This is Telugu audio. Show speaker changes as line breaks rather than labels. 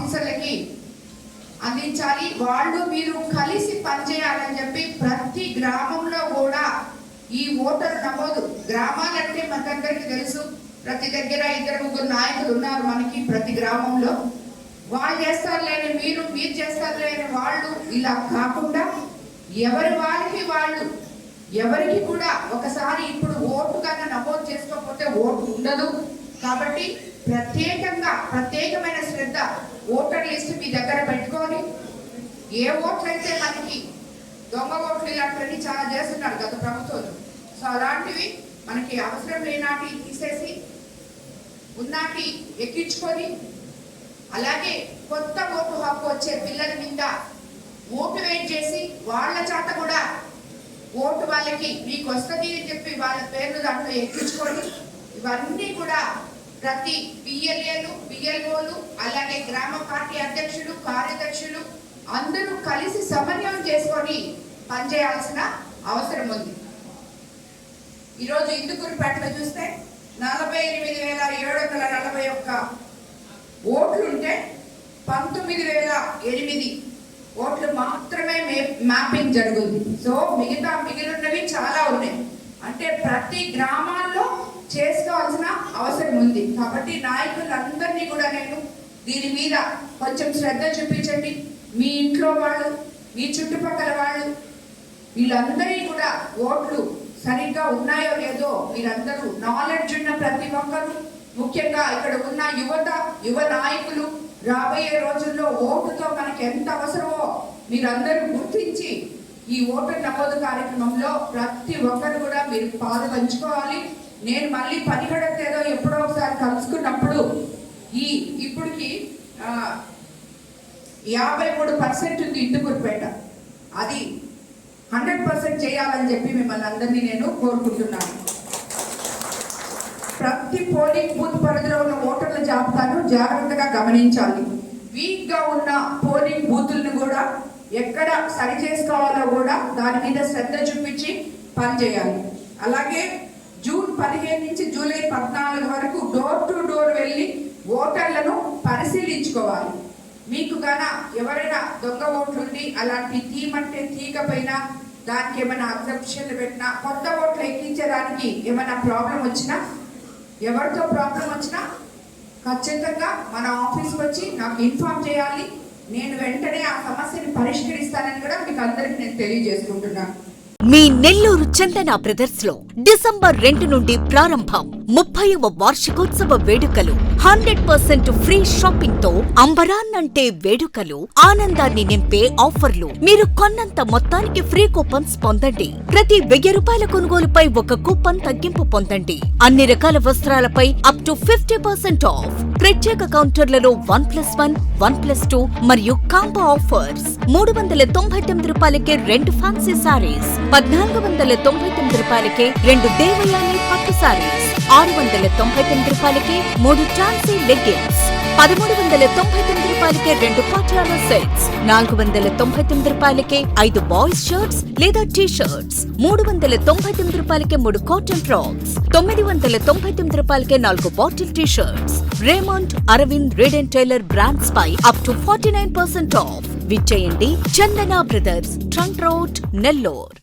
ఆఫీసర్లకి అందించాలి. వాళ్ళు మీరు కలిసి పనిచేయాలని చెప్పి ప్రతి గ్రామంలో కూడా ఈ ఓటరు నమోదు, గ్రామాలంటే మనకందరికీ తెలుసు, ప్రతి దగ్గర 2-3 నాయకులు ఉన్నారు మనకి ప్రతి గ్రామంలో. వాళ్ళు చేస్తారులేని మీరు చేస్తారులేని వాళ్ళు, ఇలా కాకుండా ఎవరి వాళ్ళకి వాళ్ళు, ఎవరికి కూడా ఒకసారి ఇప్పుడు ఓటు కన్నా నమోదు చేసుకోకపోతే ఓటు ఉండదు. కాబట్టి ప్రత్యేకమైన శ్రద్ధ ఓటర్ లిస్ట్ మీ దగ్గర పెట్టుకొని, ఏ ఓట్లయితే మనకి దొంగ ఓట్లు ఇలాంటివన్నీ చాలా చేస్తున్నారు గత ప్రభుత్వం. సో అలాంటివి మనకి అవసరం లేనాటి తీసేసి ఉన్నాటి ఎక్కించుకొని, అలాగే కొత్త ఓటు హక్కు వచ్చే పిల్లల మీద మోటివేట్ చేసి వాళ్ళ చేత కూడా ఓటు వాళ్ళకి మీకు వస్తుంది అని చెప్పి వాళ్ళ పేర్లు దాంట్లో ఎక్కించుకొని, ఇవన్నీ కూడా ప్రతి పిఎల్ఏలు, పిఎల్ఓలు, అలాగే గ్రామ పార్టీ అధ్యక్షులు, కార్యదర్శులు అందరూ కలిసి సమన్వయం చేసుకొని పనిచేయాల్సిన అవసరం ఉంది. ఈరోజు ఇందుకూరుపేటలో చూస్తే 48,741 ఓట్లుంటే 19,008 ఓట్లు మాత్రమే మ్యాపింగ్ జరుగుతుంది. సో మిగిలినవి చాలా ఉన్నాయి. అంటే ప్రతి గ్రామాల్లో చేసుకోవాల్సిన అవసరం ఉంది. కాబట్టి నాయకులందరినీ కూడా నేను దీని మీద కొంచెం శ్రద్ధ చూపించండి. మీ ఇంట్లో వాళ్ళు, మీ చుట్టుపక్కల వాళ్ళు, వీళ్ళందరినీ కూడా ఓట్లు సరిగ్గా ఉన్నాయో లేదో మీరందరూ నాలెడ్జ్ ఉన్న ప్రతి ఒక్కరు, ముఖ్యంగా ఇక్కడ ఉన్న యువ నాయకులు రాబోయే రోజుల్లో ఓటుతో మనకి ఎంత అవసరమో మీరందరూ గుర్తించి ఈ ఓటర్ నమోదు కార్యక్రమంలో ప్రతి ఒక్కరు కూడా మీరు పాలు పంచుకోవాలి. నేను మళ్ళీ 17వ తేదీ ఎప్పుడో ఒకసారి కలుసుకున్నప్పుడు ఇప్పటికి 53% ఉంది ఇందుకూరుపేట, అది 100% చేయాలని చెప్పి మిమ్మల్ని అందరినీ నేను కోరుకుంటున్నాను. ప్రతి పోలింగ్ బూత్ పరిధిలో ఉన్న ఓటర్ల జాబితాను జాగ్రత్తగా గమనించాలి. వీక్ గా ఉన్న పోలింగ్ బూతులను కూడా ఎక్కడ సరి చేసుకోవాలో కూడా దాని మీద శ్రద్ధ చూపించి పనిచేయాలి. అలాగే జూన్ 15 నుంచి జూలై 14 వరకు డోర్ టు డోర్ వెళ్ళి ఓటర్లను పరిశీలించుకోవాలి. మీకు గాన ఎవరైనా దొంగ ఓట్లుండి అలాంటి తీయమంటే తీయకపోయినా, దానికి ఏమైనా అబ్జెక్షన్లు పెట్టినా, కొత్త ఓట్లు ఎక్కించడానికి ఏమైనా ప్రాబ్లం వచ్చినా, ఎవరితో ప్రాబ్లం వచ్చినా ఖచ్చితంగా మన ఆఫీస్కి వచ్చి నాకు ఇన్ఫార్మ్ చేయాలి. నేను వెంటనే ఆ సమస్యని పరిష్కరిస్తానని కూడా మీకు అందరికి నేను తెలియజేసుకుంటున్నాను.
మీ నెల్లూరు చందన బ్రదర్స్ లో డిసెంబర్ 2 నుండి ప్రారంభం 30వ వార్షికోత్సవ వేడుకలు. 100% ఫ్రీ షాపింగ్ తో అంబరాన్నంటే వేడుకలు, ఆనందాన్ని నింపే ఆఫర్లు. మీరు కొన్నంత మొత్తానికి ఫ్రీ కూపన్స్ పొందండి. ప్రతి 1000 రూపాయల కొనుగోలుపై ఒక కూపన్ తగ్గింపు పొందండి. అన్ని రకాల వస్త్రాలపై అప్ టు 50% ఆఫ్. ప్రత్యేక కౌంటర్లలో 1+1, 1+2 మరియు కాంబో ఆఫర్స్. 399 రూపాయలకే 2 ఫ్యాన్సీ సారీస్, 1499 రూపాయలకే 2 దేవయాని పట్టు సారీస్, 699 రూపాయలకే 3 ఛాన్సీ లెగ్గిన్స్, 1399 రూపాయలకే 2 పాటియాలా సెట్స్, 499 రూపాయలకే 5 బాయ్స్ షర్ట్స్ లేదా టీ షర్ట్స్, 399 రూపాయలకే 3 కాటన్ ఫ్రాక్స్, 999 రూపాయలకే 4 bottle T shirts. Raymond, Arvind, Reid and Taylor brands పై అప్ టు 49% ఆఫ్. విచ్చేయండి Chandana brothers, trunk road, Nellore.